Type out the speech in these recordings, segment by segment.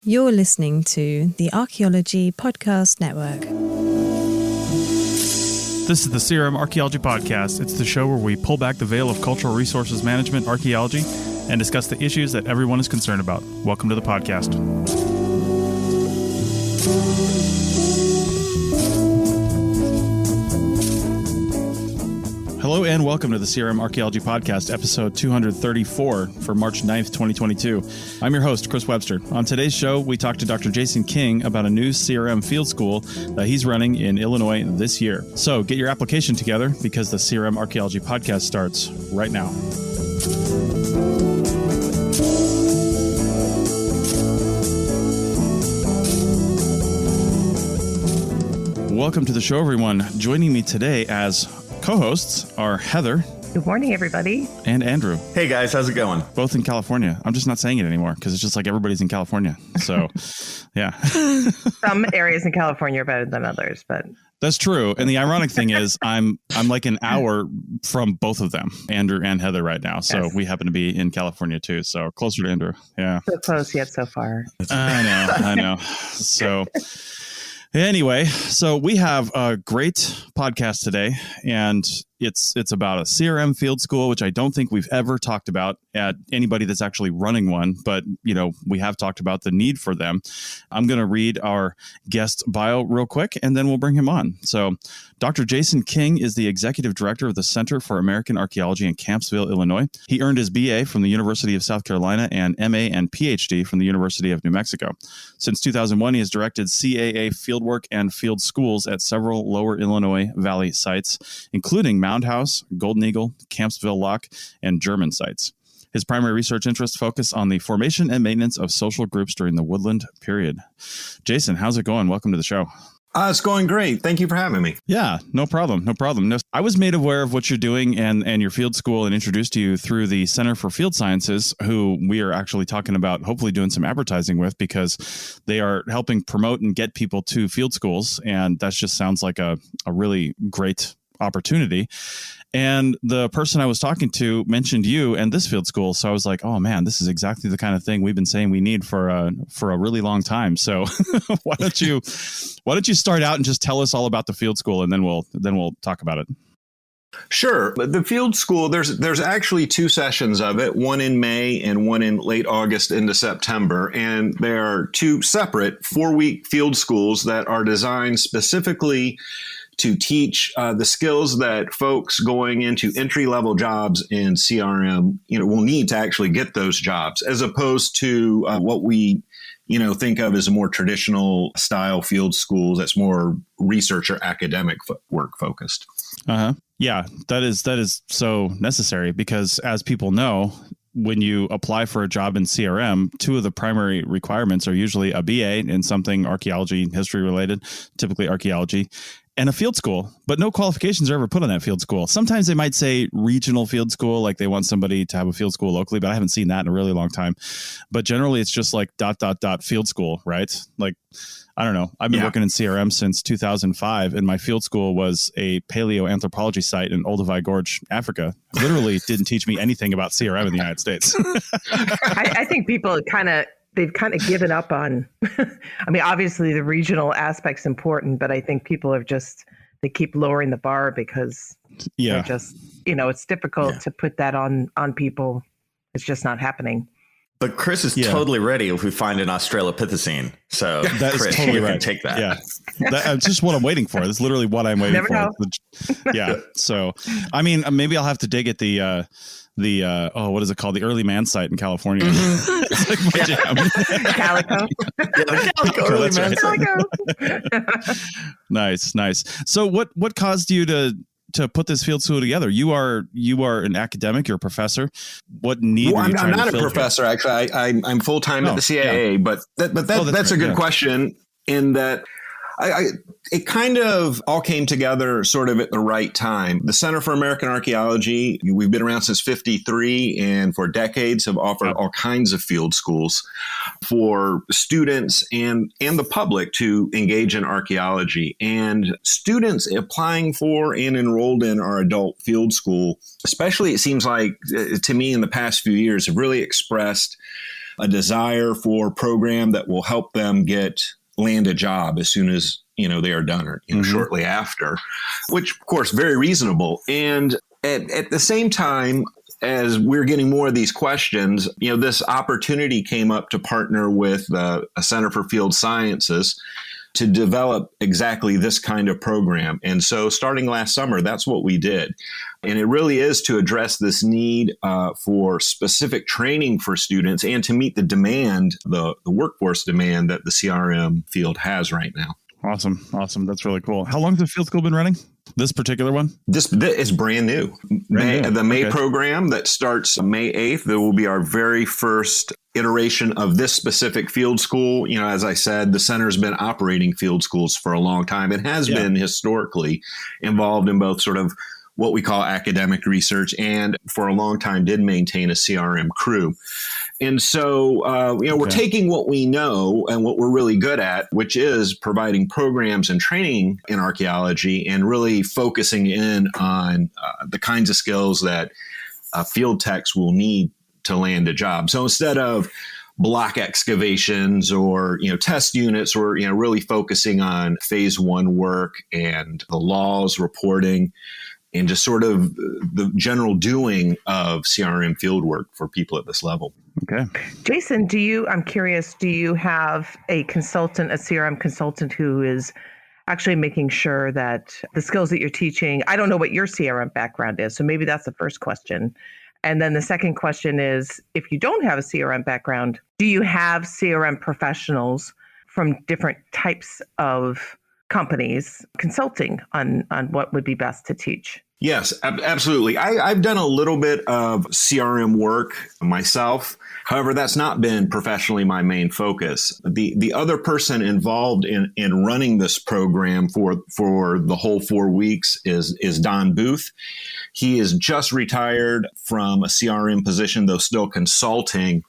You're listening to the Archaeology Podcast Network. This is the CRM Archaeology Podcast. It's the show where we pull back the veil of cultural resources management, archaeology, and discuss the issues that everyone is concerned about. Welcome to the podcast. Hello and welcome to the CRM Archaeology Podcast, episode 234 for March 9th, 2022. I'm your host, Chris Webster. On today's show, we talk to Dr. Jason King about a new CRM Field School that he's running in Illinois this year. So get your application together because the CRM Archaeology Podcast starts right now. Welcome to the show, everyone. Joining me today as co-hosts are Heather. Good morning, everybody. And Andrew. Hey, guys. How's it going? Both in California. I'm just not saying it anymore because it's just like everybody's in California. So, yeah. Some areas in California are better than others, but... That's true. And the ironic thing is I'm like an hour from both of them, Andrew and Heather, right now. So yes. We happen to be in California, too. So closer to Andrew. Yeah. So close yet so far. I know. So... Anyway, so we have a great podcast today, and it's about a CRM Field School, which I don't think we've ever talked about at anybody that's actually running one, but we have talked about the need for them. I'm going to read our guest bio real quick, and then we'll bring him on. So Dr. Jason King is the executive director of the Center for American Archaeology in Campsville, Illinois. He earned his BA from the University of South Carolina and MA and PhD from the University of New Mexico. Since 2001, he has directed CAA fieldwork and field schools at several lower Illinois Valley sites, including Mound House, Golden Eagle, Campsville Lock, and German sites. His primary research interests focus on the formation and maintenance of social groups during the woodland period. Jason, how's it going? Welcome to the show. It's going great. Thank you for having me. Yeah, no problem. No, I was made aware of what you're doing and your field school and introduced to you through the Center for Field Sciences, who we are actually talking about hopefully doing some advertising with because they are helping promote and get people to field schools. And that just sounds like a really great opportunity. And the person I was talking to mentioned you and this field school. So I was like, oh man, this is exactly the kind of thing we've been saying we need for a really long time. So why don't you start out and just tell us all about the field school, and then we'll talk about it. Sure. The field school, there's actually two sessions of it, one in May and one in late August into September. And there are two separate 4-week field schools that are designed specifically to teach the skills that folks going into entry-level jobs in CRM, will need to actually get those jobs, as opposed to what we, think of as a more traditional style field school that's more research or academic work focused. Yeah, that is so necessary because, as people know, when you apply for a job in CRM, two of the primary requirements are usually a BA in something archaeology, history related, typically archaeology, and a field school, but no qualifications are ever put on that field school. Sometimes they might say regional field school, like they want somebody to have a field school locally, but I haven't seen that in a really long time. But generally it's just like ... field school, right? Like, I don't know. I've been working in CRM since 2005, and my field school was a paleoanthropology site in Olduvai Gorge, Africa. Literally didn't teach me anything about CRM in the United States. I think people they've kind of given up on, I mean, obviously the regional aspect's important, but I think people they keep lowering the bar because they're just, it's difficult to put that on people. It's just not happening. But Chris is totally ready if we find an Australopithecine. So that's Chris, totally you right. can take that. Yeah, that's just what I'm waiting for. That's literally what I'm waiting for. Know. Yeah. So, I mean, maybe I'll have to dig at the what is it called? The early man site in California. It's like my jam. Calico. Calico early man site. Nice. So what caused you to put this field school together? You are an academic. You're a professor. What need? Well, I'm not a professor. Here? Actually, I'm full time at the CAA. But that's a good question. In that, it kind of all came together sort of at the right time. The Center for American Archaeology, we've been around since '53, and for decades have offered all kinds of field schools for students and the public to engage in archaeology. And students applying for and enrolled in our adult field school, especially it seems like to me in the past few years, have really expressed a desire for a program that will help them land a job as soon as, they are done or shortly after, which of course, very reasonable. And at the same time, as we're getting more of these questions, this opportunity came up to partner with a Center for Field Sciences to develop exactly this kind of program. And so starting last summer, that's what we did. And it really is to address this need for specific training for students and to meet the demand, the workforce demand that the CRM field has right now. Awesome. That's really cool. How long has the field school been running? This particular one? This is brand new. The May program that starts May 8th, there will be our very first iteration of this specific field school. As I said, the center's been operating field schools for a long time. It has been historically involved in both sort of what we call academic research and for a long time did maintain a CRM crew. And so, we're taking what we know and what we're really good at, which is providing programs and training in archaeology and really focusing in on the kinds of skills that field techs will need to land a job. So instead of block excavations or, test units, we're, really focusing on phase one work and the laws, reporting, and just sort of the general doing of CRM field work for people at this level. Okay. Jason, I'm curious, do you have a CRM consultant who is actually making sure that the skills that you're teaching, I don't know what your CRM background is, so maybe that's the first question. And then the second question is, if you don't have a CRM background, do you have CRM professionals from different types of companies consulting on what would be best to teach? Yes, absolutely. I've done a little bit of CRM work myself. However, that's not been professionally my main focus. The other person involved in running this program for the whole 4 weeks is Don Booth. He is just retired from a CRM position, though still consulting,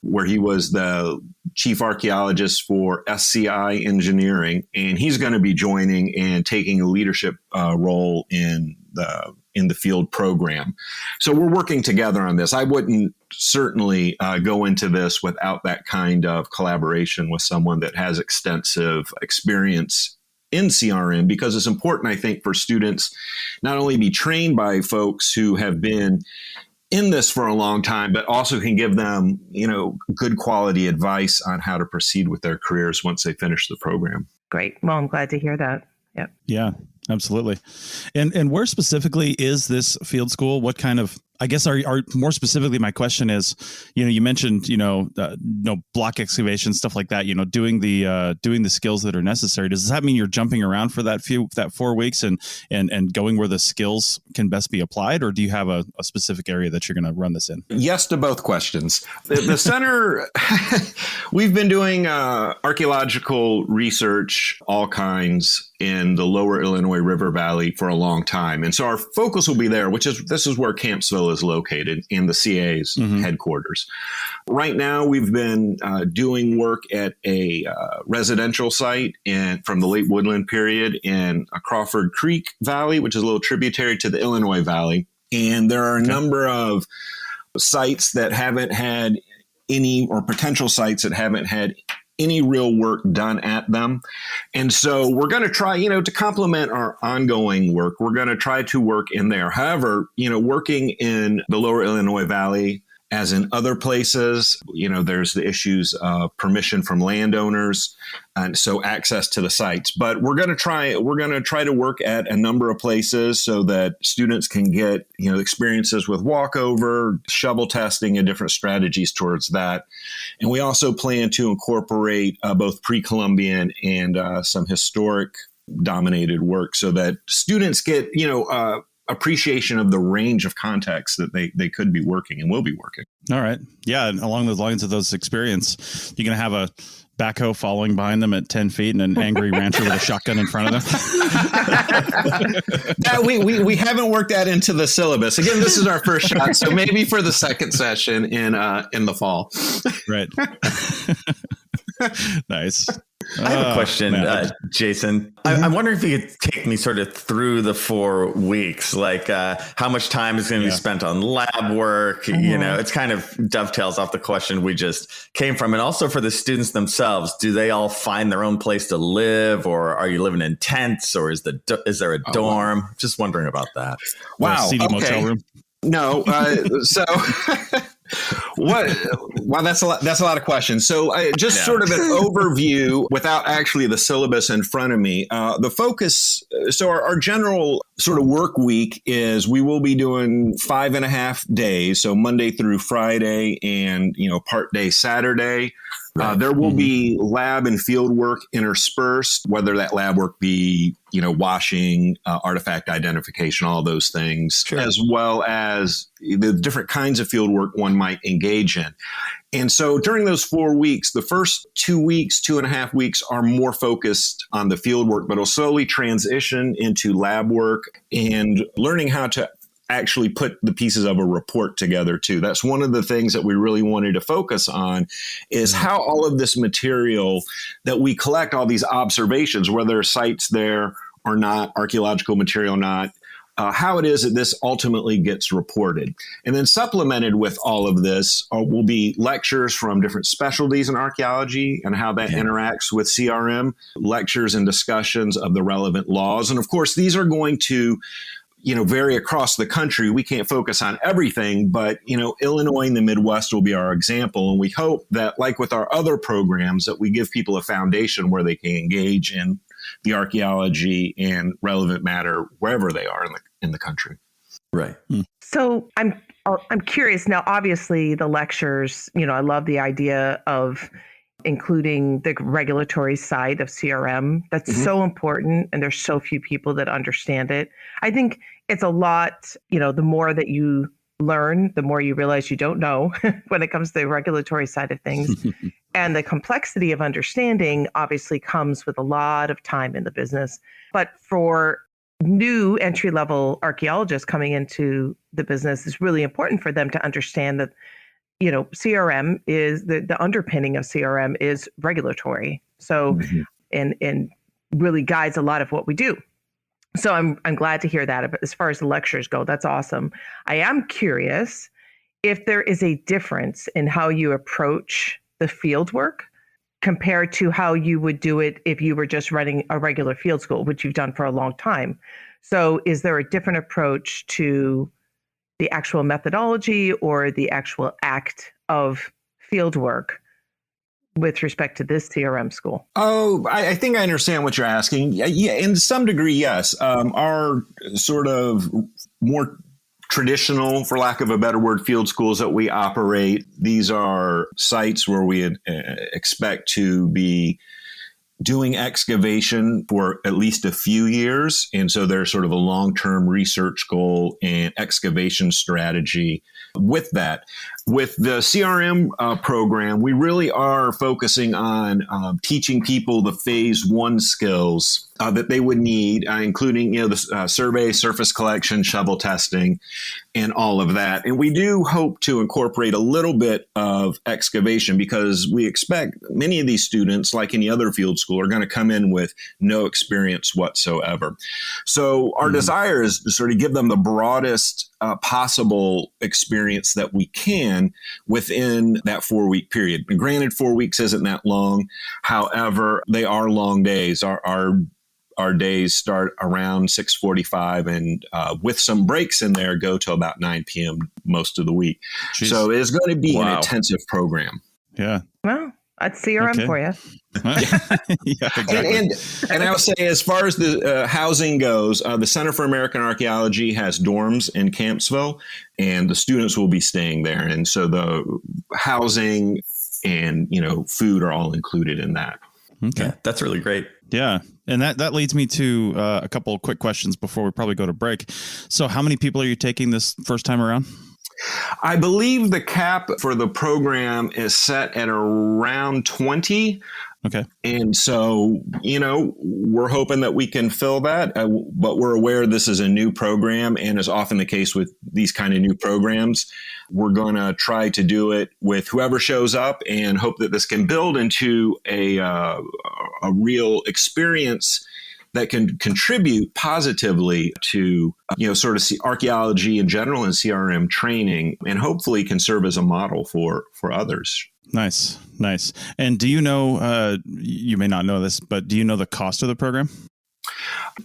where he was the chief archaeologist for SCI Engineering, and he's going to be joining and taking a leadership role in the field program. So we're working together on this. I wouldn't certainly go into this without that kind of collaboration with someone that has extensive experience in CRM, because it's important, I think, for students not only be trained by folks who have been in this for a long time, but also can give them, good quality advice on how to proceed with their careers once they finish the program. Great. Well, I'm glad to hear that. Yep. Yeah, absolutely. And where specifically is this field school? What kind of, I guess, are more specifically, my question is, you mentioned, block excavation, stuff like that, doing the skills that are necessary. Does that mean you're jumping around for that 4 weeks and going where the skills can best be applied? Or do you have a specific area that you're going to run this in? Yes to both questions. The center, we've been doing archaeological research, all kinds, in the lower Illinois River Valley for a long time. And so our focus will be there, this is where Campsville is located, in the CA's headquarters. Right now, we've been doing work at a residential site from the late woodland period in a Crawford Creek Valley, which is a little tributary to the Illinois Valley. And there are a number of sites that haven't had any, or potential sites that haven't had any real work done at them. And so we're going to try, to complement our ongoing work, we're going to try to work in there. However, working in the lower Illinois Valley, as in other places, there's the issues of permission from landowners, and so access to the sites. But we're going to try to work at a number of places so that students can get, experiences with walkover, shovel testing, and different strategies towards that. And we also plan to incorporate both pre-Columbian and some historic dominated work so that students get, appreciation of the range of contexts that they could be working and will be working. All right. Yeah. And along the lines of those experience, you're going to have a backhoe following behind them at 10 feet and an angry rancher with a shotgun in front of them. We haven't worked that into the syllabus. Again, this is our first shot, so maybe for the second session in the fall. Right. Nice. I have a question, Jason. I'm wondering if you could take me sort of through the 4 weeks, like how much time is going to be spent on lab work. You know, it's kind of dovetails off the question we just came from. And also for the students themselves, do they all find their own place to live, or are you living in tents, or is there a dorm? Wow. Just wondering about that. Wow. CD motel room. No. So what? Wow, that's a lot of questions. So just sort of an overview without actually the syllabus in front of me. The focus. So our general sort of work week is we will be doing 5.5 days. So Monday through Friday, and part day Saturday. Right. There will be lab and field work interspersed, whether that lab work be, washing, artifact identification, all those things, as well as the different kinds of field work one might engage in. And so during those 4 weeks, the first 2 weeks, 2.5 weeks are more focused on the field work, but it'll slowly transition into lab work and learning how to actually put the pieces of a report together too. That's one of the things that we really wanted to focus on, is how all of this material that we collect, all these observations, whether sites there or not, archaeological material or not, how it is that this ultimately gets reported. And then supplemented with all of this will be lectures from different specialties in archaeology and how that interacts with CRM, lectures and discussions of the relevant laws. And of course, these are going to vary across the country. We can't focus on everything, but, Illinois and the Midwest will be our example. And we hope that, like with our other programs, that we give people a foundation where they can engage in the archaeology and relevant matter wherever they are in the country. Right. So I'm curious now, obviously the lectures, I love the idea of including the regulatory side of CRM. That's so important. And there's so few people that understand it. I think it's a lot, the more that you learn, the more you realize you don't know when it comes to the regulatory side of things. And the complexity of understanding obviously comes with a lot of time in the business. But for new entry-level archaeologists coming into the business, it's really important for them to understand that CRM is the underpinning of CRM is regulatory. So, and really guides a lot of what we do. So I'm glad to hear that. As far as the lectures go, that's awesome. I am curious if there is a difference in how you approach the field work compared to how you would do it if you were just running a regular field school, which you've done for a long time. So is there a different approach to the actual methodology or the actual act of field work with respect to this CRM school? Oh, I think I understand what you're asking. Yeah, in some degree, yes. Our sort of more traditional, for lack of a better word, field schools that we operate, these are sites where we expect to be doing excavation for at least a few years. And so there's sort of a long-term research goal and excavation strategy with that. With the CRM program, we really are focusing on teaching people the phase 1 skills that they would need, including the survey, surface collection, shovel testing, and all of that. And we do hope to incorporate a little bit of excavation because we expect many of these students, like any other field school, are going to come in with no experience whatsoever. So our desire is to sort of give them the broadest possible experience that we can within that 4-week period. And granted, 4 weeks isn't that long. However, they are long days. Our days start around 6:45 and with some breaks in there go till about 9 p.m. most of the week. Jeez. So it's going to be an intensive program. Yeah. Well, that's CRM for you. Yeah, exactly. And I would say, as far as the housing goes, the Center for American Archaeology has dorms in Campsville, and the students will be staying there. And so the housing and food are all included in that. Okay, yeah, that's really great. Yeah. And that leads me to a couple of quick questions before we probably go to break. So how many people are you taking this first time around? I believe the cap for the program is set at around 20. Okay. And so, we're hoping that we can fill that, but we're aware this is a new program, and as often the case with these kind of new programs, we're going to try to do it with whoever shows up and hope that this can build into a a real experience that can contribute positively to, sort of archaeology in general and CRM training, and hopefully can serve as a model for others. Nice. And do you know, you may not know this, but do you know the cost of the program?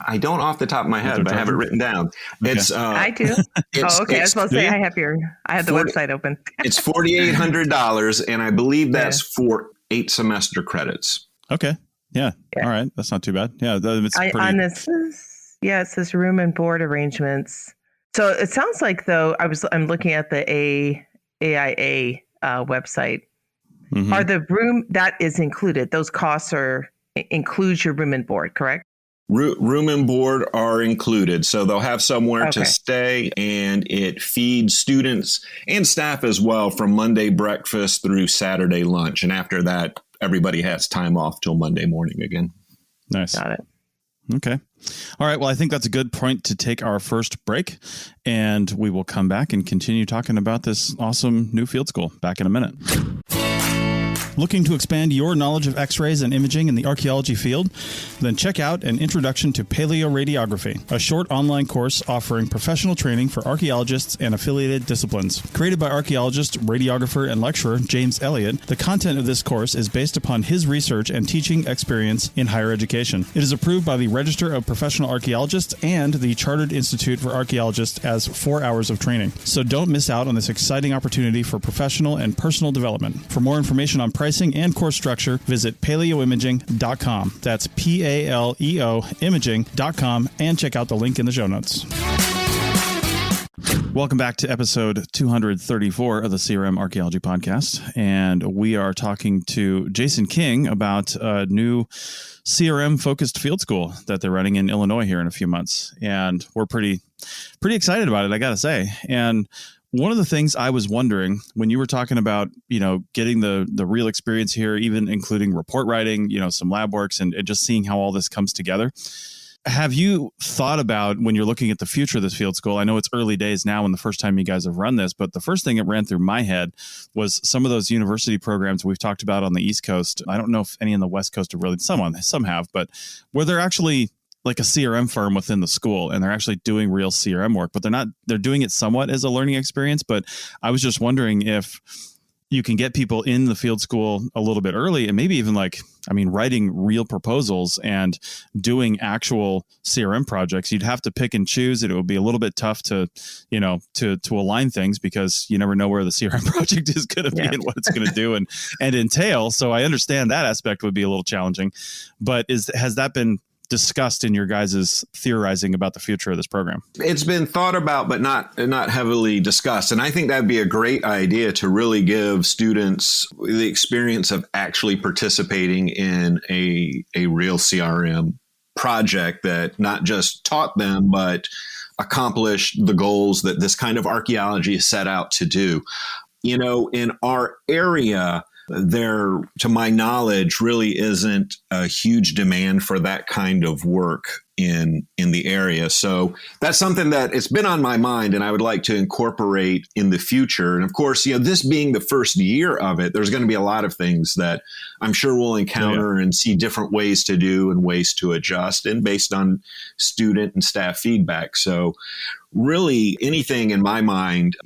I don't off the top of my head, but I have it written down. Okay. It's I do. I was supposed to say I have the website open. It's $4,800, and I believe that's for 8 semester credits. Okay. Yeah. All right. That's not too bad. Yeah. It's it says room and board arrangements. So it sounds like, though, I'm looking at the AIA website. Mm-hmm. Are the room that is included? Those costs includes your room and board, correct? Room and board are included. So they'll have somewhere to stay, and it feeds students and staff as well from Monday breakfast through Saturday lunch. And after that, everybody has time off till Monday morning again. Nice. Got it. Okay. All right. Well, I think that's a good point to take our first break, and we will come back and continue talking about this awesome new field school back in a minute. Looking to expand your knowledge of X-rays and imaging in the archaeology field? Then check out An Introduction to Paleoradiography, a short online course offering professional training for archaeologists and affiliated disciplines. Created by archaeologist, radiographer, and lecturer James Elliott, the content of this course is based upon his research and teaching experience in higher education. It is approved by the Register of Professional Archaeologists and the Chartered Institute for Archaeologists as 4 hours of training. So don't miss out on this exciting opportunity for professional and personal development. For more information on pricing and course structure, visit paleoimaging.com. That's PALEO imaging.com, and check out the link in the show notes. Welcome back to episode 234 of the CRM Archaeology Podcast. And we are talking to Jason King about a new CRM-focused field school that they're running in Illinois here in a few months. And we're pretty excited about it, I got to say. And one of the things I was wondering when you were talking about, getting the real experience here, even including report writing, some lab works and just seeing how all this comes together. Have you thought about, when you're looking at the future of this field school, I know it's early days now and the first time you guys have run this, but the first thing that ran through my head was some of those university programs we've talked about on the East Coast. I don't know if any on the West Coast have really, some have, but where they're actually like a CRM firm within the school and they're actually doing real CRM work, but they're doing it somewhat as a learning experience. But I was just wondering if you can get people in the field school a little bit early and maybe even writing real proposals and doing actual CRM projects. You'd have to pick and choose it. It would be a little bit tough to align things because you never know where the CRM project is going to be and what it's going to do and entail. So I understand that aspect would be a little challenging, but has that been discussed in your guys' theorizing about the future of this program? It's been thought about, but not heavily discussed. And I think that'd be a great idea to really give students the experience of actually participating in a real CRM project that not just taught them, but accomplished the goals that this kind of archaeology is set out to do. In our area, there, to my knowledge, really isn't a huge demand for that kind of work in the area. So that's something that it's been on my mind and I would like to incorporate in the future. And of course, this being the first year of it, there's going to be a lot of things that I'm sure we'll encounter and see different ways to do and ways to adjust, and based on student and staff feedback. So really anything in my mind,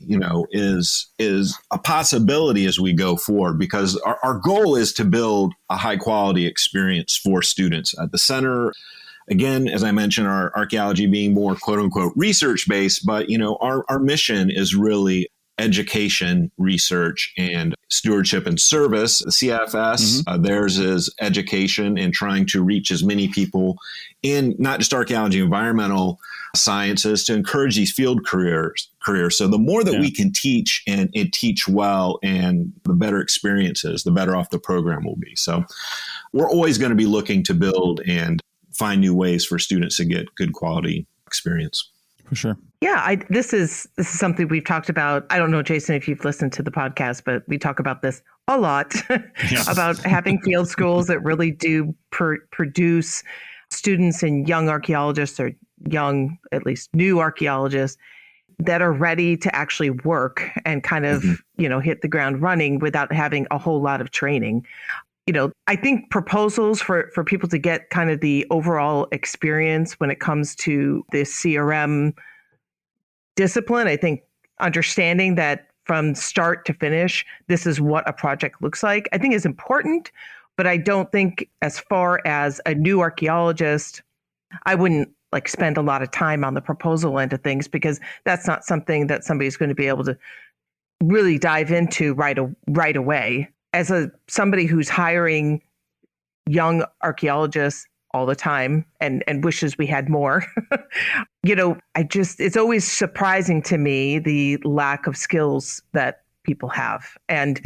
is a possibility as we go forward, because our goal is to build a high quality experience for students at the center. Again, as I mentioned, our archaeology being more quote unquote research based, but our mission is really education, research, and stewardship and service. The CFS, theirs is education and trying to reach as many people in not just archaeology, environmental sciences, to encourage these field careers. So the more that we can teach and teach well, and the better experiences, the better off the program will be. So we're always going to be looking to build and find new ways for students to get good quality experience. For sure. Yeah, this is something we've talked about. I don't know, Jason, if you've listened to the podcast, but we talk about this a lot about having field schools that really do produce students and young archaeologists, or young, at least new archaeologists, that are ready to actually work and kind of, hit the ground running without having a whole lot of training. I think proposals for people to get kind of the overall experience when it comes to the CRM discipline, I think understanding that from start to finish, this is what a project looks like, I think is important. But I don't think as far as a new archaeologist, I wouldn't like spend a lot of time on the proposal end of things, because that's not something that somebody's going to be able to really dive into right away. As somebody who's hiring young archaeologists all the time and wishes we had more, it's always surprising to me the lack of skills that people have. And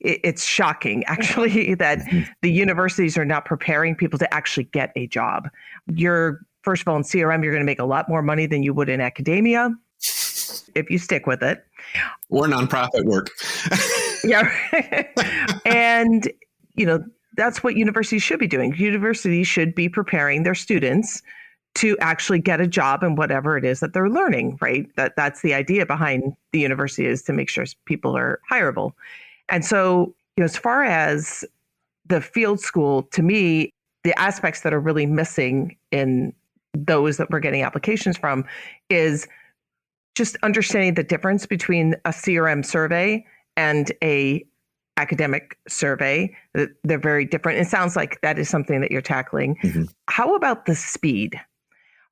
it's shocking, actually, that the universities are not preparing people to actually get a job. First of all, in CRM, you're going to make a lot more money than you would in academia if you stick with it. Or nonprofit work. Yeah. And, that's what universities should be doing. Universities should be preparing their students to actually get a job in whatever it is that they're learning, right? That's the idea behind the university, is to make sure people are hireable. And so, as far as the field school, to me, the aspects that are really missing in those that we're getting applications from is just understanding the difference between a CRM survey and a academic survey. They're very different. It sounds like that is something that you're tackling. Mm-hmm. How about the speed?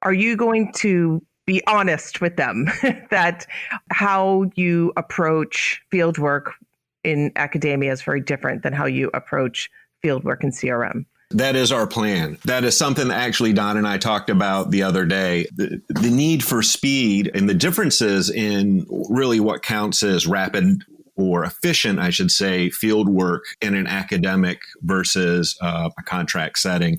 Are you going to be honest with them that how you approach field work in academia is very different than how you approach field work in CRM? That is our plan. That is something that actually Don and I talked about the other day. The need for speed and the differences in really what counts as rapid or efficient, I should say, field work in an academic versus a contract setting.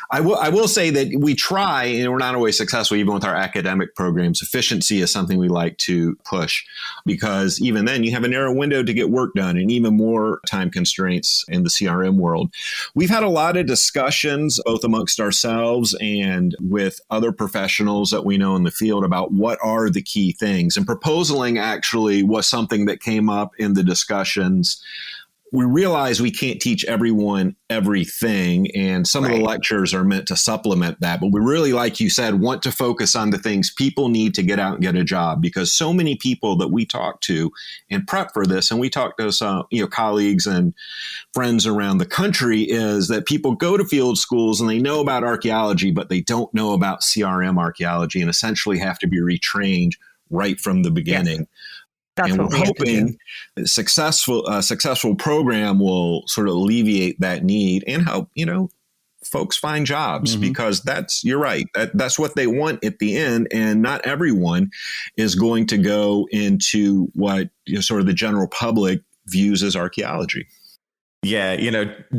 I will say that we try, and we're not always successful even with our academic programs. Efficiency is something we like to push, because even then you have a narrow window to get work done, and even more time constraints in the CRM world. We've had a lot of discussions both amongst ourselves and with other professionals that we know in the field about what are the key things. And proposaling actually was something that came up in the discussions. We realize we can't teach everyone everything, and some of the lectures are meant to supplement that. But we really, like you said, want to focus on the things people need to get out and get a job, because so many people that we talk to and prep for this, and we talk to some colleagues and friends around the country, is that people go to field schools and they know about archaeology, but they don't know about CRM archaeology, and essentially have to be retrained right from the beginning. Yes. That's and what we're hoping a successful program will sort of alleviate that need and help, folks find jobs, because you're right. That's what they want at the end. And not everyone is going to go into what sort of the general public views as archaeology. Yeah,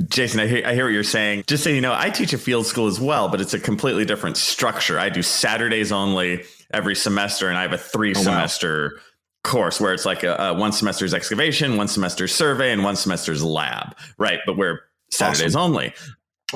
Jason, I hear what you're saying. Just so you know, I teach a field school as well, but it's a completely different structure. I do Saturdays only every semester, and I have a 3-semester course where it's like a 1 semester is excavation, 1 semester is survey, and 1 semester is lab, right? But we're Saturdays only.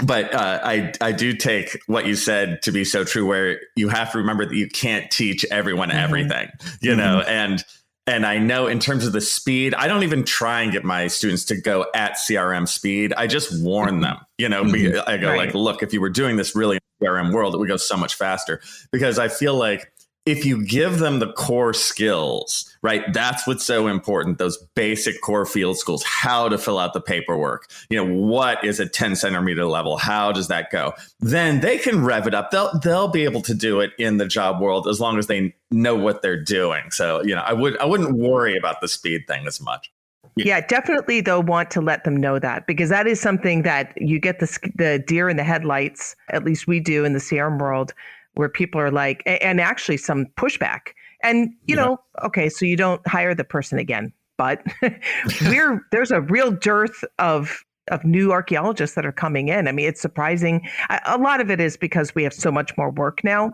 But I do take what you said to be so true, where you have to remember that you can't teach everyone everything, and I know in terms of the speed, I don't even try and get my students to go at CRM speed. I just warn them, I go like, look, if you were doing this really in the CRM world, it would go so much faster, because I feel like if you give them the core skills, right, that's what's so important. Those basic core field schools, how to fill out the paperwork, what is a 10 centimeter level? How does that go? Then they can rev it up. They'll be able to do it in the job world as long as they know what they're doing. So, I wouldn't worry about the speed thing as much. Yeah, definitely, though, want to let them know that, because that is something that you get the deer in the headlights, at least we do in the CRM world, where people are like, and actually some pushback. And, okay, so you don't hire the person again, but there's a real dearth of new archaeologists that are coming in. I mean, it's surprising. A lot of it is because we have so much more work now.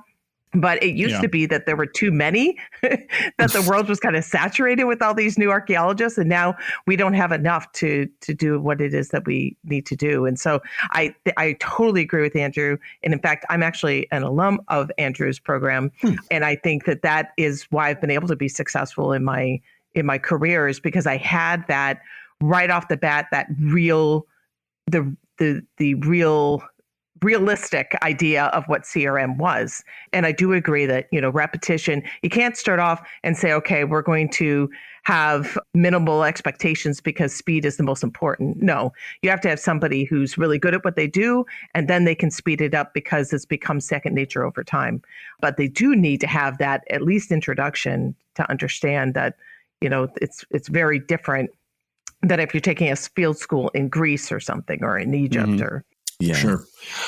But it used to be that there were too many, that the world was kind of saturated with all these new archaeologists. And now we don't have enough to do what it is that we need to do. And so I totally agree with Andrew. And in fact, I'm actually an alum of Andrew's program. And I think that is why I've been able to be successful in my career, is because I had that right off the bat, that real the realistic idea of what CRM was. And I do agree that, repetition, you can't start off and say, okay, we're going to have minimal expectations because speed is the most important. No, you have to have somebody who's really good at what they do, and then they can speed it up because it's become second nature over time. But they do need to have that at least introduction to understand that, it's very different than if you're taking a field school in Greece or something, or in Egypt or. Yeah, sure.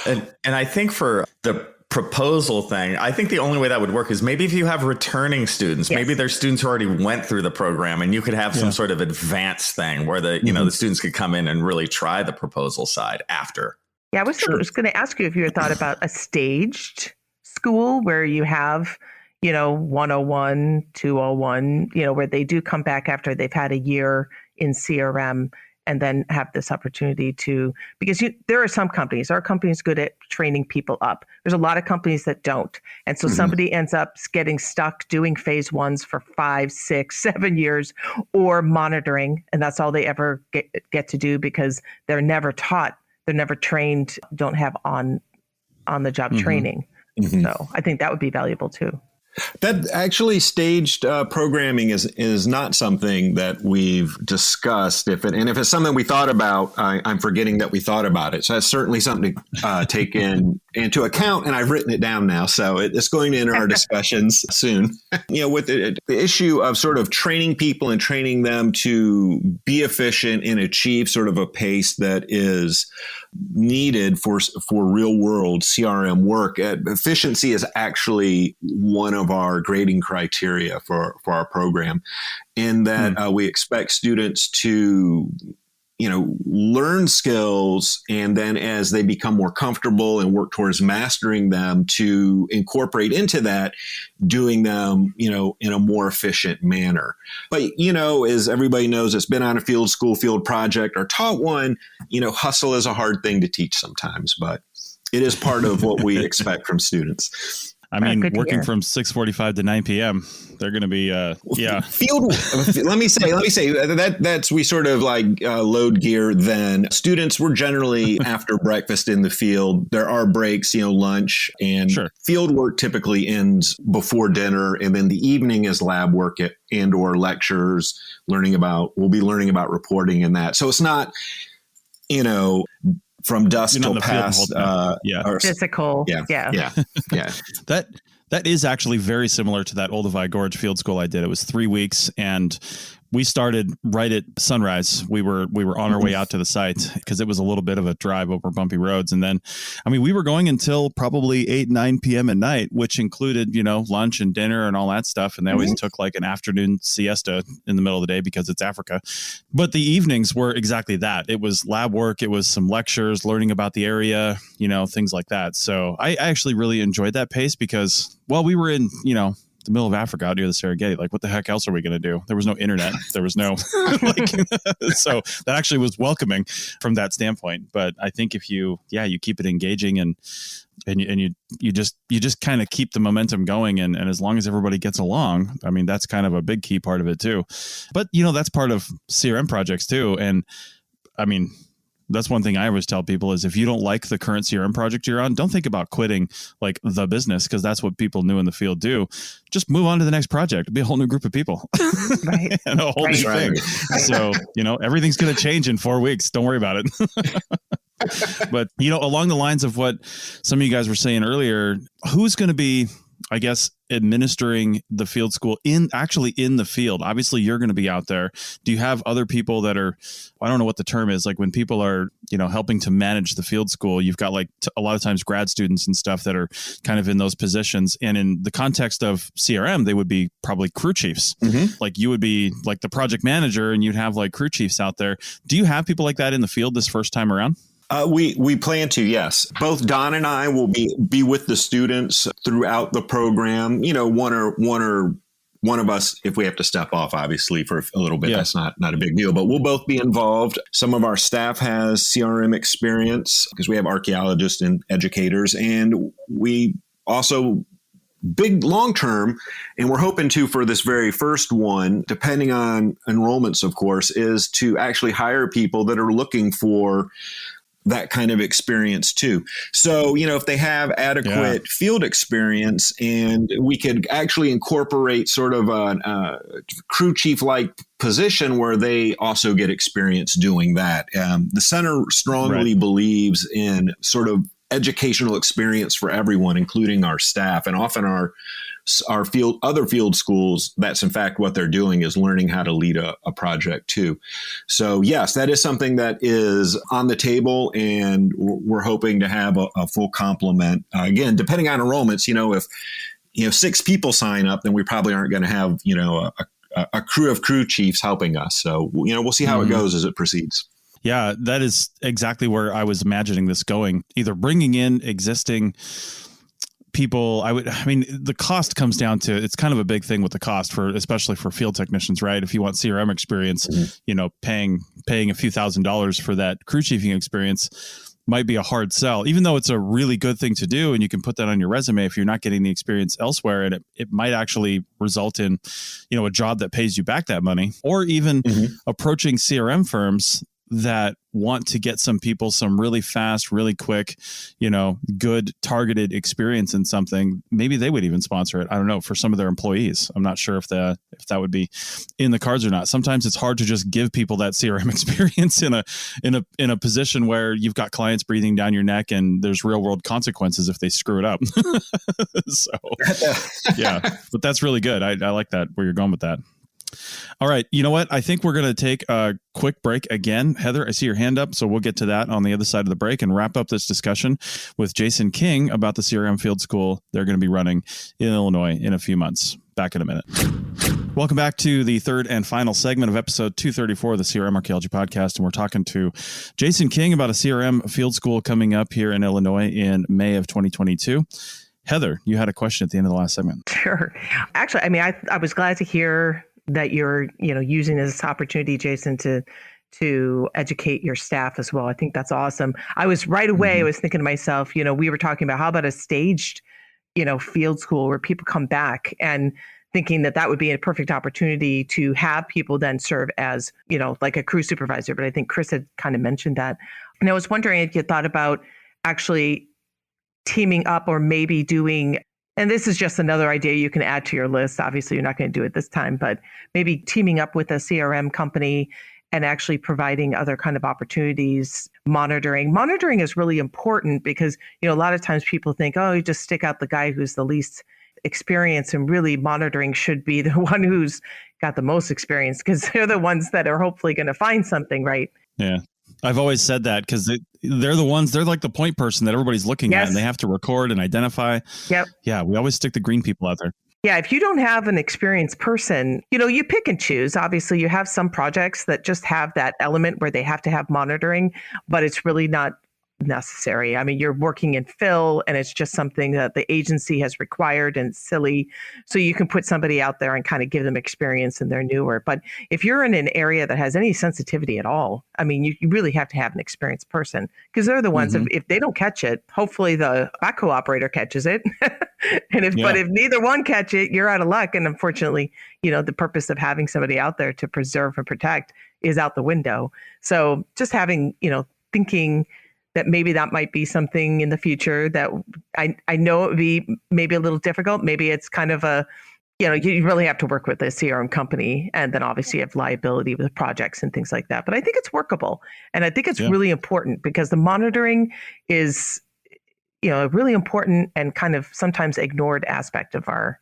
And I think for the proposal thing, I think the only way that would work is maybe if you have returning students, maybe there's students who already went through the program, and you could have some sort of advanced thing where the students could come in and really try the proposal side after. Yeah, I was going to ask you if you had thought about a staged school where you have, 101, 201, where they do come back after they've had a year in CRM, and then have this opportunity to, because there are some companies, our company is good at training people up. There's a lot of companies that don't. And so somebody ends up getting stuck doing phase ones for 5, 6, 7 years, or monitoring. And that's all they ever get to do, because they're never taught, they're never trained, don't have on the job training. So I think that would be valuable too. That actually staged programming is not something that we've discussed. If it's something we thought about, I'm forgetting that we thought about it. So that's certainly something to take into account, and I've written it down now. So it's going to enter our discussions soon. With the issue of sort of training people and training them to be efficient and achieve sort of a pace that is needed for real world CRM work. Efficiency is actually one of our grading criteria for our program, in that we expect students to learn skills, and then as they become more comfortable and work towards mastering them, to incorporate into that, doing them, in a more efficient manner. But, as everybody knows, it's been on a field school, field project, or taught one, hustle is a hard thing to teach sometimes, but it is part of what we expect from students. I mean, working from 6:45 to 9 p.m., they're going to be, Field. Let me say that's we sort of like load gear. Then students were generally after breakfast in the field. There are breaks, lunch, and field work typically ends before dinner, and then the evening is lab work and or lectures. We'll be learning about reporting and that. So it's not, from dusk till past physical. Yeah. That is actually very similar to that Olduvai Gorge Field School I did. It was 3 weeks, and we started right at sunrise. We were on our way out to the site, because it was a little bit of a drive over bumpy roads. And then, we were going until probably 8, 9 p.m. at night, which included, lunch and dinner and all that stuff. And they always took like an afternoon siesta in the middle of the day, because it's Africa. But the evenings were exactly that. It was lab work. It was some lectures, learning about the area, things like that. So I actually really enjoyed that pace, because, we were in, the middle of Africa out near the Serengeti. Like, what the heck else are we going to do? There was no internet. There was no so that actually was welcoming from that standpoint. But I think if you keep it engaging and you just kind of keep the momentum going, and as long as everybody gets along, that's kind of a big key part of it too. But that's part of CRM projects too. And that's one thing I always tell people is, if you don't like the current CRM project you're on, don't think about quitting like the business, because that's what people new in the field do. Just move on to the next project. It'll be a whole new group of people and a whole new thing. So, everything's going to change in 4 weeks. Don't worry about it. But, along the lines of what some of you guys were saying earlier, who's going to be, I guess, administering the field school in the field? Obviously, you're going to be out there. Do you have other people that are, I don't know what the term is, like when people are, helping to manage the field school, you've got like a lot of times grad students and stuff that are kind of in those positions. And in the context of CRM, they would be probably crew chiefs. Like you would be like the project manager, and you'd have like crew chiefs out there. Do you have people like that in the field this first time around? We plan to, yes. Both Don and I will be with the students throughout the program. One of us, if we have to step off, obviously, for a little bit, that's not a big deal. But we'll both be involved. Some of our staff has CRM experience, because we have archaeologists and educators, and we also big long term, and we're hoping to, for this very first one, depending on enrollments, of course, is to actually hire people that are looking for that kind of experience too. So, if they have adequate field experience, and we could actually incorporate sort of a crew chief-like position where they also get experience doing that. The center strongly believes in sort of educational experience for everyone, including our staff, and often our other field schools, that's in fact what they're doing, is learning how to lead a project too. So yes, that is something that is on the table, and we're hoping to have a full complement. Again, depending on enrollments, if 6 people sign up, then we probably aren't going to have, a crew of crew chiefs helping us. So, we'll see how it goes as it proceeds. Yeah, that is exactly where I was imagining this going, either bringing in existing people. The cost comes down to, it's kind of a big thing with the cost especially for field technicians, right? If you want CRM experience, paying a few $1,000s for that crew chiefing experience might be a hard sell, even though it's a really good thing to do. And you can put that on your resume if you're not getting the experience elsewhere. And it might actually result in, a job that pays you back that money, or even approaching CRM firms that want to get some people some really fast, really quick, good targeted experience in something. Maybe they would even sponsor it. I don't know, for some of their employees. I'm not sure if that would be in the cards or not. Sometimes it's hard to just give people that CRM experience in a position where you've got clients breathing down your neck and there's real world consequences if they screw it up. So yeah, but that's really good. I like that, where you're going with that. All right. You know what? I think we're going to take a quick break again. Heather, I see your hand up, so we'll get to that on the other side of the break and wrap up this discussion with Jason King about the CRM Field School they're going to be running in Illinois in a few months. Back in a minute. Welcome back to the third and final segment of episode 234 of the CRM Archaeology Podcast. And we're talking to Jason King about a CRM Field School coming up here in Illinois in May of 2022. Heather, you had a question at the end of the last segment. Sure. Actually, I was glad to hear that you're, using this opportunity, Jason, to educate your staff as well. I think that's awesome. I was right away, I was thinking to myself, we were talking about how about a staged, field school where people come back, and thinking that would be a perfect opportunity to have people then serve as, like a crew supervisor. But I think Chris had kind of mentioned that. And I was wondering if you thought about actually teaming up, or maybe doing, and this is just another idea you can add to your list. Obviously, you're not going to do it this time, but maybe teaming up with a CRM company and actually providing other kind of opportunities. Monitoring is really important because, a lot of times people think, oh, you just stick out the guy who's the least experienced, and really monitoring should be the one who's got the most experience, because they're the ones that are hopefully going to find something, right? Yeah. I've always said that because they're the ones, they're like the point person that everybody's looking at, and they have to record and identify. Yep. Yeah. We always stick the green people out there. Yeah. If you don't have an experienced person, you pick and choose. Obviously, you have some projects that just have that element where they have to have monitoring, but it's really not necessary. I mean, you're working in fill, and it's just something that the agency has required, and it's silly. So you can put somebody out there and kind of give them experience, and they're newer. But if you're in an area that has any sensitivity at all, I mean, you really have to have an experienced person, because they're the ones, if they don't catch it, hopefully the backhoe operator catches it. But if neither one catch it, you're out of luck. And unfortunately, the purpose of having somebody out there to preserve and protect is out the window. So just having, thinking that maybe that might be something in the future that I know it would be maybe a little difficult. Maybe it's kind of you really have to work with a CRM company, and then obviously you have liability with projects and things like that. But I think it's workable. And I think it's really important, because the monitoring is, a really important and kind of sometimes ignored aspect of our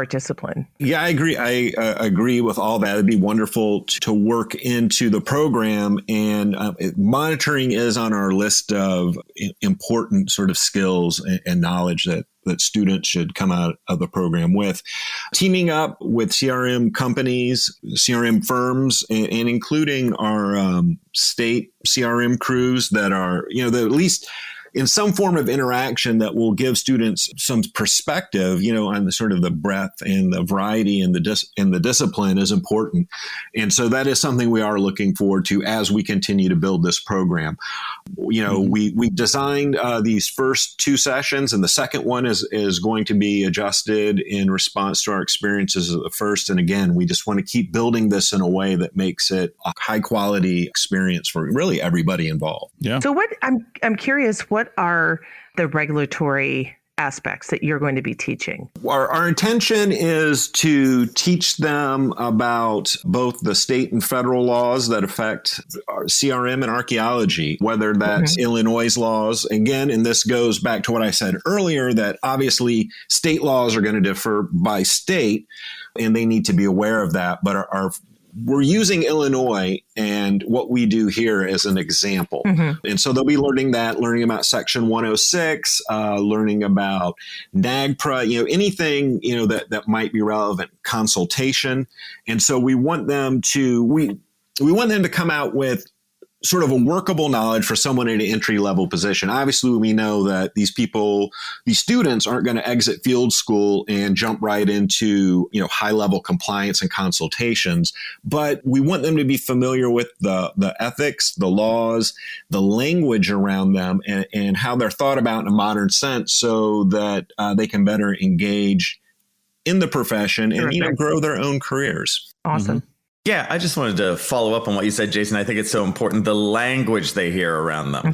discipline. Yeah, I agree. I agree with all that. It'd be wonderful to work into the program, and monitoring is on our list of important sort of skills and knowledge that students should come out of the program with. Teaming up with CRM companies, CRM firms, and including our state CRM crews that are, that at least in some form of interaction that will give students some perspective, on the sort of the breadth and the variety and the discipline is important. And so that is something we are looking forward to as we continue to build this program. We designed these first 2 sessions, and the second one is going to be adjusted in response to our experiences of the first. And again, we just want to keep building this in a way that makes it a high quality experience for really everybody involved. Yeah. So I'm curious, what are the regulatory aspects that you're going to be teaching? Our intention is to teach them about both the state and federal laws that affect our CRM and archaeology, whether that's Illinois' laws. Again, and this goes back to what I said earlier, that obviously state laws are going to differ by state, and they need to be aware of that. But we're using Illinois and what we do here as an example. And so they'll be learning about Section 106, learning about NAGPRA, anything, that might be relevant, consultation. And so we want them to come out with sort of a workable knowledge for someone in an entry-level position. Obviously, we know that these students aren't going to exit field school and jump right into, high-level compliance and consultations, but we want them to be familiar with the ethics, the laws, the language around them, and how they're thought about in a modern sense so that they can better engage in the profession and, grow their own careers. Awesome. Yeah, I just wanted to follow up on what you said, Jason. I think it's so important, the language they hear around them.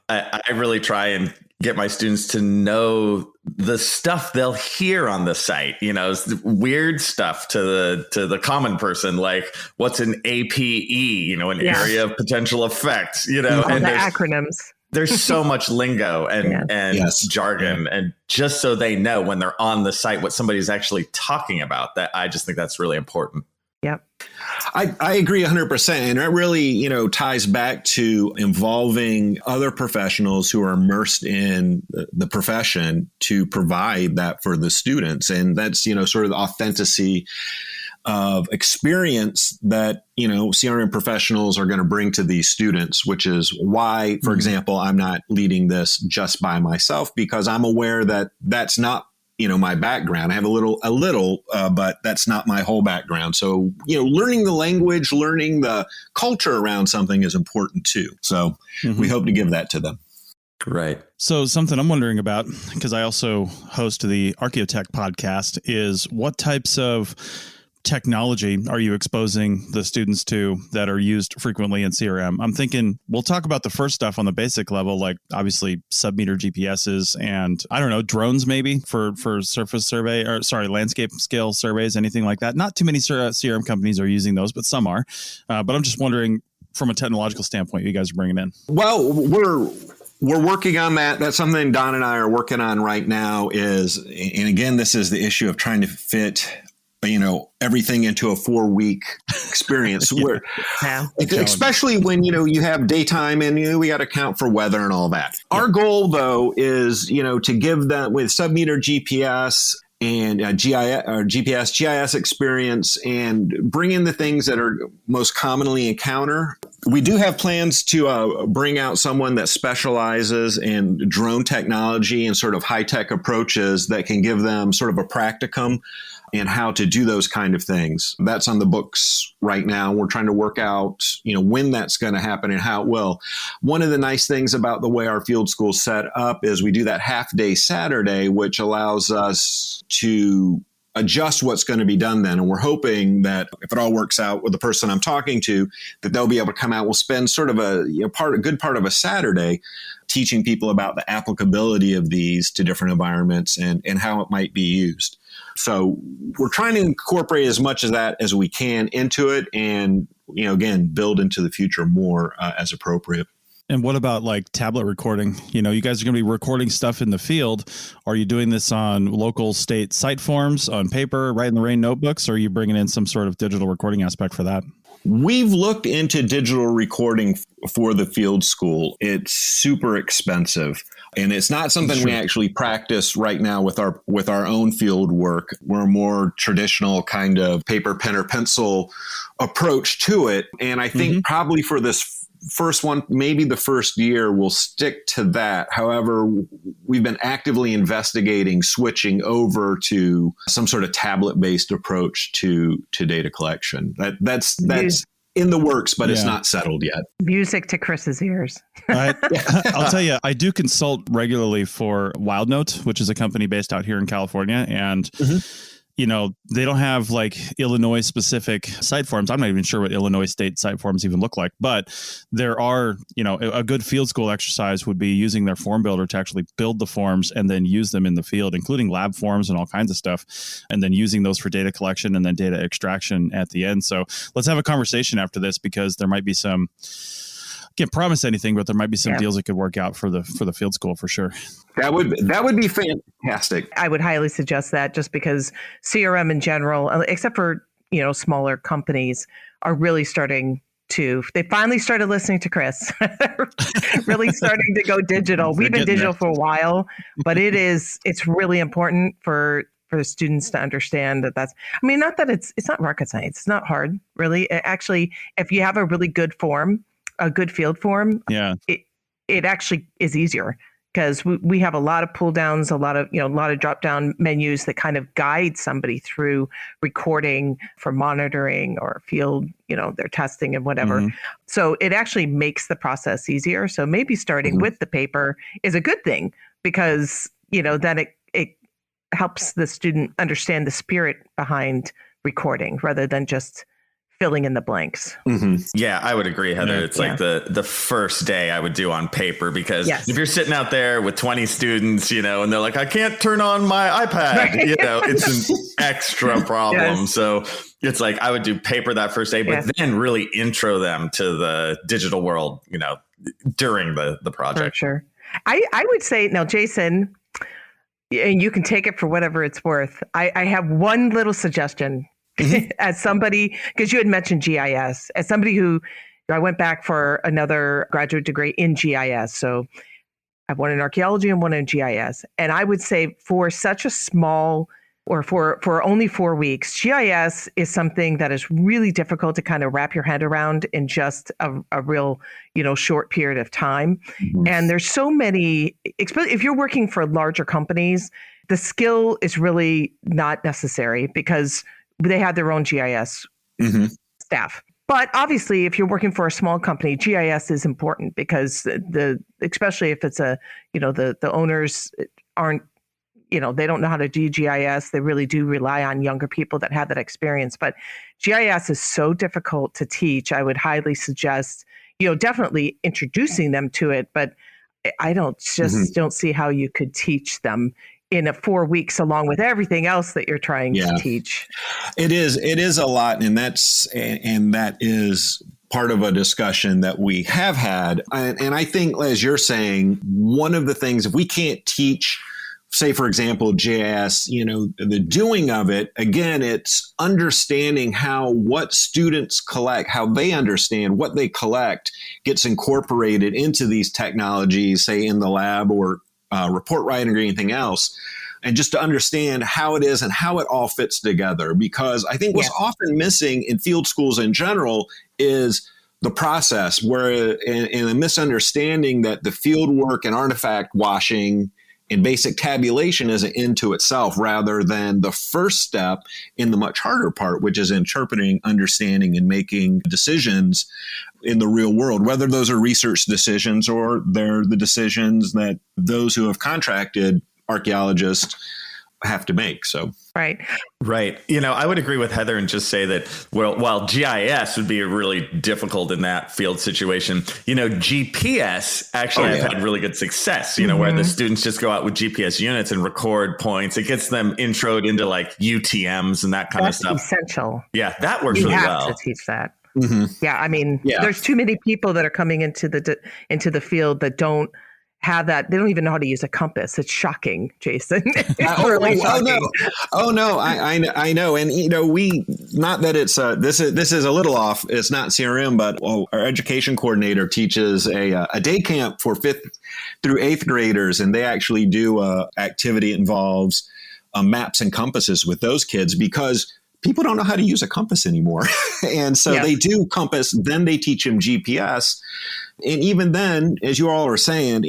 I really try and get my students to know the stuff they'll hear on the site, weird stuff to the common person, like what's an APE, an area of potential effects, and the acronyms. There's so much lingo and jargon, and just so they know when they're on the site what somebody's actually talking about, that I just think that's really important. Yep. I agree 100%. And that really, ties back to involving other professionals who are immersed in the profession to provide that for the students. And that's, sort of the authenticity of experience that, CRM professionals are going to bring to these students, which is why, for example, I'm not leading this just by myself, because I'm aware that that's not my background. I have a little, but that's not my whole background. So, learning the language, learning the culture around something is important too. So we hope to give that to them. Right. So something I'm wondering about, because I also host the Archaeotech podcast, is what types of technology are you exposing the students to that are used frequently in CRM? I'm thinking we'll talk about the first stuff on the basic level, like obviously sub-meter GPSs and drones maybe for surface survey landscape scale surveys, anything like that. Not too many CRM companies are using those, but some are. But I'm just wondering from a technological standpoint, you guys are bringing in. Well, we're working on that. That's something Don and I are working on right now and again, this is the issue of trying to fit everything into a 4-week experience where, especially when, you have daytime and, we got to account for weather and all that. Yeah. Our goal though is, to give them with sub-meter GPS and GIS experience and bring in the things that are most commonly encountered. We do have plans to bring out someone that specializes in drone technology and sort of high-tech approaches that can give them sort of a practicum and how to do those kind of things. That's on the books right now. We're trying to work out, when that's going to happen and how it will. One of the nice things about the way our field school is set up is we do that half-day Saturday, which allows us to adjust what's going to be done then. And we're hoping that if it all works out with the person I'm talking to, that they'll be able to come out. We'll spend sort of a good part of a Saturday teaching people about the applicability of these to different environments and how it might be used. So we're trying to incorporate as much of that as we can into it and, again, build into the future more as appropriate. And what about like tablet recording? You guys are going to be recording stuff in the field. Are you doing this on local state site forms, on paper, Write in the Rain notebooks, or are you bringing in some sort of digital recording aspect for that? We've looked into digital recording for the field school. It's super expensive. And it's not something we actually practice right now with our own field work. We're a more traditional kind of paper, pen, or pencil approach to it. And I think probably for this first one, maybe the first year, we'll stick to that. However, we've been actively investigating switching over to some sort of tablet-based approach to data collection. That's in the works, but it's not settled yet. Music to Chris's ears. I'll tell you, I do consult regularly for WildNote, which is a company based out here in California, and you know, they don't have like Illinois specific site forms. I'm not even sure what Illinois state site forms even look like, but there are, you know, a good field school exercise would be using their form builder to actually build the forms and then use them in the field, including lab forms and all kinds of stuff, and then using those for data collection and then data extraction at the end. So let's have a conversation after this, because there might be some, can't promise anything, but there might be some deals that could work out for the field school for sure. That would be fantastic. I would highly suggest that, just because CRM in general, except for, you know, smaller companies, are really starting to, they finally started listening to Chris, really starting to go digital. We've been digital for a while, but it's really important for the students to understand that's, I mean, not that it's not rocket science. It's not hard, really. Actually, if you have a really good form, a good field form, it actually is easier, because we have a lot of pull downs, a lot of drop down menus that kind of guide somebody through recording for monitoring or field, you know, their testing and whatever. So it actually makes the process easier. So maybe starting with the paper is a good thing, because, you know, then it helps the student understand the spirit behind recording rather than just filling in the blanks. Yeah, I would agree, Heather. It's like the first day I would do on paper, because if you're sitting out there with 20 students, you know, and they're like, I can't turn on my iPad, you know, it's an extra problem. So it's like, I would do paper that first day, but then really intro them to the digital world, you know, during the project. For sure. I would say, now, Jason, and you can take it for whatever it's worth, I have one little suggestion. As somebody, because you had mentioned GIS, as somebody who, I went back for another graduate degree in GIS. So I have one in archaeology and one in GIS. And I would say for such a small, or for only 4 weeks, GIS is something that is really difficult to kind of wrap your head around in just a real, you know, short period of time. And there's so many, especially if you're working for larger companies, the skill is really not necessary, because they have their own GIS staff. But obviously, if you're working for a small company, GIS is important, because especially if it's the owners aren't, you know, they don't know how to do GIS. They really do rely on younger people that have that experience. But GIS is so difficult to teach. I would highly suggest, you know, definitely introducing them to it. But I don't see how you could teach them in 4 weeks, along with everything else that you're trying to teach. It is a lot. And that is part of a discussion that we have had. And I think, as you're saying, one of the things, if we can't teach, say, for example, GIS, you know, the doing of it, again, it's understanding what students collect, how they understand what they collect gets incorporated into these technologies, say in the lab or report writing or anything else, and just to understand how it is and how it all fits together. Because I think what's often missing in field schools in general is the process, where in a misunderstanding that the field work and artifact washing and basic tabulation is an end to itself, rather than the first step in the much harder part, which is interpreting, understanding, and making decisions in the real world, whether those are research decisions or they're the decisions that those who have contracted archaeologists have to make. So Right. You know, I would agree with Heather and just say that, well, while GIS would be really difficult in that field situation, you know, GPS actually have had really good success, you know, where the students just go out with GPS units and record points. It gets them introed into like UTMs and that kind of stuff. That's essential. Yeah, that works really well. You have to teach that. Yeah, I mean, there's too many people that are coming into the field that don't have that. They don't even know how to use a compass. It's shocking, Jason. It's shocking. Oh no, I know. And you know, not that it's this is a little off. It's not CRM, but our education coordinator teaches a day camp for 5th through 8th graders, and they actually do activity that involves maps and compasses with those kids, because people don't know how to use a compass anymore. And so they do compass, then they teach them GPS. And even then, as you all are saying,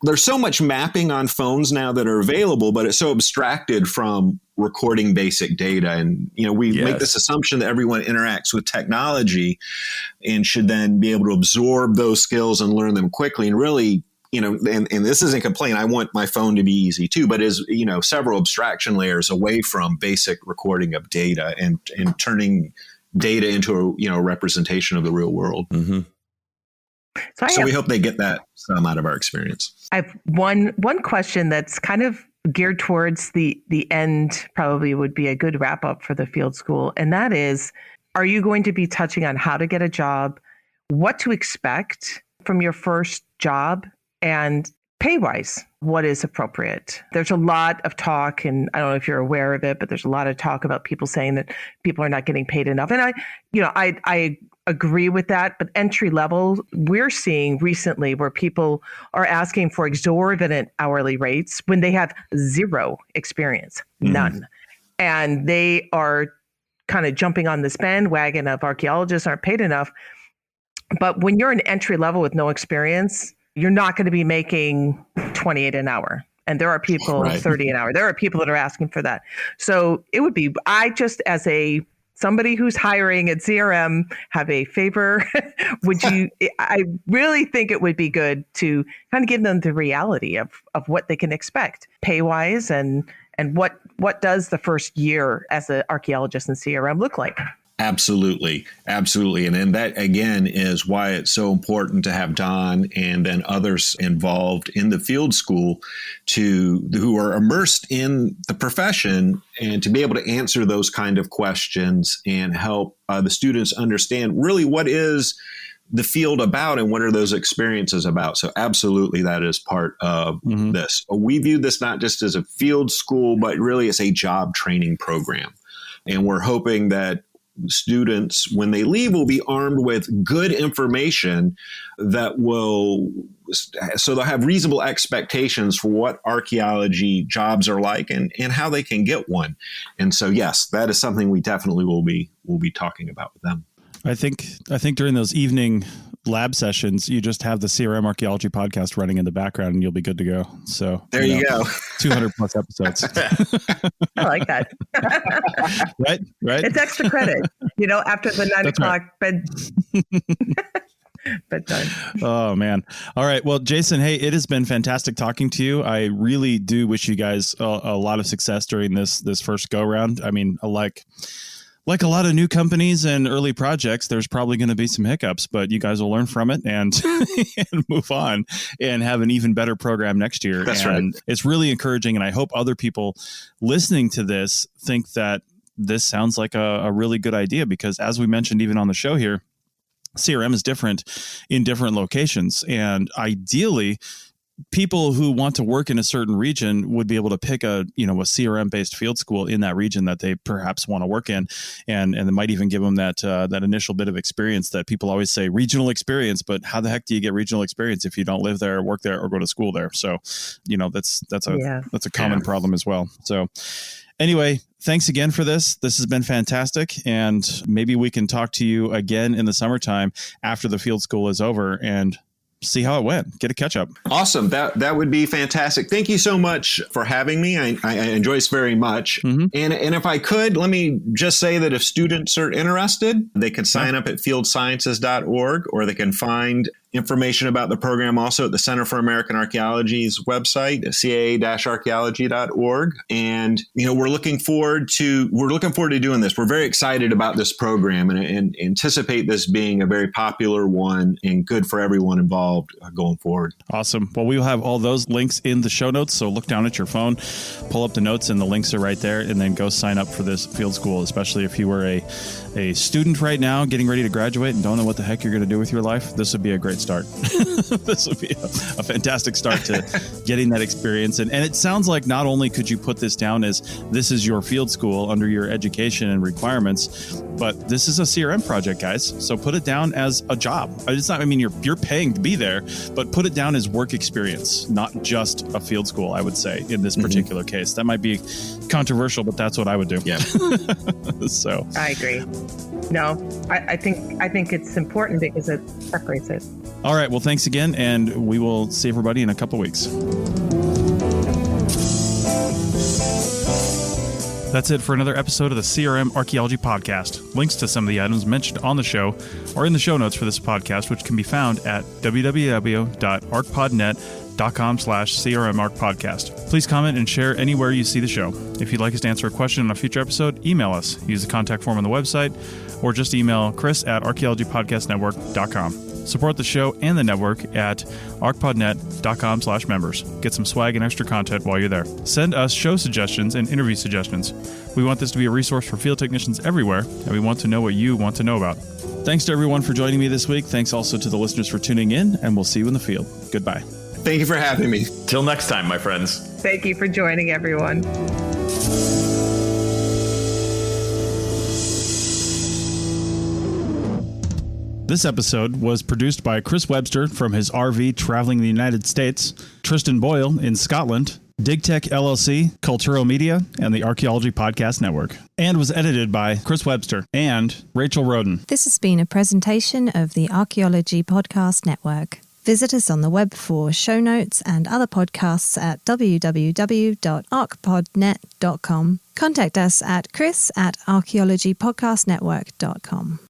there's so much mapping on phones now that are available, but it's so abstracted from recording basic data. And, we make this assumption that everyone interacts with technology and should then be able to absorb those skills and learn them quickly. And really, and this isn't a complaint. I want my phone to be easy too, but is, several abstraction layers away from basic recording of data and turning data into a representation of the real world. Mm-hmm. So we hope they get that some out of our experience. I have one question that's kind of geared towards the end, probably would be a good wrap up for the field school. And that is, are you going to be touching on how to get a job, what to expect from your first job, and pay-wise, what is appropriate? There's a lot of talk, and I don't know if you're aware of it, but there's a lot of talk about people saying that people are not getting paid enough. And I agree with that, but entry level, we're seeing recently where people are asking for exorbitant hourly rates when they have zero experience, none. And they are kind of jumping on this bandwagon of archaeologists aren't paid enough. But when you're an entry level with no experience, you're not going to be making $28 an hour. And there are people $30 an hour. There are people that are asking for that. So it would be, I just as somebody who's hiring at CRM have a favor. I really think it would be good to kind of give them the reality of what they can expect pay wise and what does the first year as an archaeologist in CRM look like? Absolutely. Absolutely. And that, again, is why it's so important to have Don and then others involved in the field school who are immersed in the profession and to be able to answer those kind of questions and help the students understand really what is the field about and what are those experiences about. So absolutely, that is part of this. We view this not just as a field school, but really as a job training program. And we're hoping that students, when they leave, will be armed with good information so they'll have reasonable expectations for what archaeology jobs are like and how they can get one. And so, yes, that is something we definitely will be talking about with them. I think during those evening lab sessions, you just have the CRM Archaeology podcast running in the background and you'll be good to go. So there you go. 200 plus episodes. I like that. Right. It's extra credit, after the 9 o'clock bed. Bedtime. Oh man. All right. Well, Jason, hey, it has been fantastic talking to you. I really do wish you guys a lot of success during this first go round. I mean, like a lot of new companies and early projects, there's probably going to be some hiccups, but you guys will learn from it and move on and have an even better program next year. That's right. It's really encouraging. And I hope other people listening to this think that this sounds like a really good idea, because as we mentioned, even on the show here, CRM is different in different locations. And ideally, people who want to work in a certain region would be able to pick a CRM based field school in that region that they perhaps want to work in. And it might even give them that initial bit of experience that people always say regional experience, but how the heck do you get regional experience if you don't live there, work there, or go to school there? So, that's a common problem as well. So anyway, thanks again for this. This has been fantastic. And maybe we can talk to you again in the summertime after the field school is over and see how it went. Get a catch up. Awesome. That would be fantastic. Thank you so much for having me. I enjoy this very much. And if I could, let me just say that if students are interested, they can sign up at fieldsciences.org, or they can find information about the program also at the Center for American Archaeology's website, caa-archaeology.org. And, we're looking forward to doing this. We're very excited about this program and anticipate this being a very popular one and good for everyone involved going forward. Awesome. Well, we will have all those links in the show notes. So look down at your phone, pull up the notes, and the links are right there, and then go sign up for this field school, especially if you were a student right now getting ready to graduate and don't know what the heck you're going to do with your life. This would be a great start. This would be a fantastic start to getting that experience. And it sounds like not only could you put this down as this is your field school under your education and requirements, but this is a CRM project, guys. So put it down as a job. It's not, I mean, you're paying to be there, but put it down as work experience, not just a field school, I would say, in this particular case. That might be controversial, but that's what I would do. Yeah. So I agree. No, I think it's important because it separates it. all right. Well, thanks again. And we will see everybody in a couple weeks. That's it for another episode of the CRM Archaeology Podcast. Links to some of the items mentioned on the show are in the show notes for this podcast, which can be found at www.archpodnet.com/CRMArchPodcast. Please comment and share anywhere you see the show. If you'd like us to answer a question on a future episode, email us. Use the contact form on the website or just email chris@archaeologypodcastnetwork.com. Support the show and the network at archpodnet.com/members. Get some swag and extra content while you're there. Send us show suggestions and interview suggestions. We want this to be a resource for field technicians everywhere, and we want to know what you want to know about. Thanks to everyone for joining me this week. Thanks also to the listeners for tuning in, and we'll see you in the field. Goodbye. Thank you for having me. Till next time, my friends. Thank you for joining, everyone. This episode was produced by Chris Webster from his RV traveling the United States, Tristan Boyle in Scotland, DigTech LLC, Cultural Media, and the Archaeology Podcast Network, and was edited by Chris Webster and Rachel Roden. This has been a presentation of the Archaeology Podcast Network. Visit us on the web for show notes and other podcasts at www.archpodnet.com. Contact us at chris@archaeologypodcastnetwork.com.